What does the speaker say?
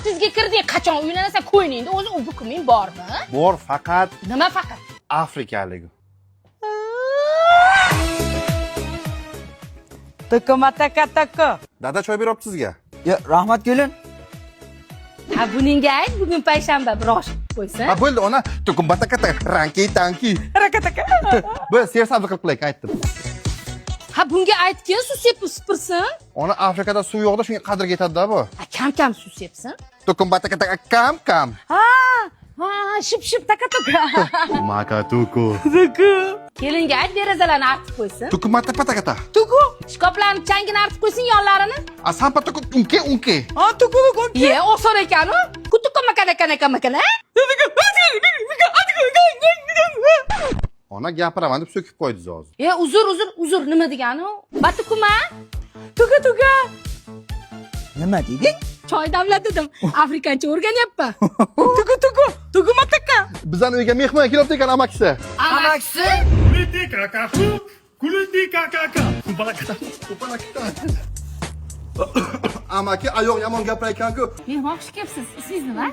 Sizga kirding, qachon uylanasan qo'yningda o'zi u hukming bormi? Bor, faqat Nima faqat? afrikalik. Taka. Dada choy beryapti sizga. Ya, rahmat kelin. Ha, buningga ayt, bugun payshanba bir osh qo'ysin. Ha, bo'ldi, ona. Tukumbatakata, ranki tanki. Rakataka. Bo'ldi, sersabzi qilib qilaylik, aytdim. Ha, bunga aytgin, suv sepib supursin. Ona Afrikada suv yo'qda, shunga qadrga yetadi-da bu. Ha, kam suv sepsin. Tukumbatakata kam. Ha, ship taka. Makatuku. Kelinga ayt, derazalarni artib qo'ysin. Tukumbatakata. Shkoflarni changini artib qo'ysin yonlarini. Asampa tuku unke. Ha, tuku. Ye, oson ekan-ku. Kutukka makana. Ona gapiraman deb so'kib qo'ydi hozir. E, uzr, nima degani u? Batukuma? Tuka. Nima deding? Choy damlatadim. Afrikancha o'rganyapman. Tuku mataka. Bizani uyga mehmon kelyapti ekan amakisi. Amaksi? Kuliti kaka. Amaki ayoq yomon gapirayotgan-ku. Mehmon xush kelibsiz. Ismingiz nima?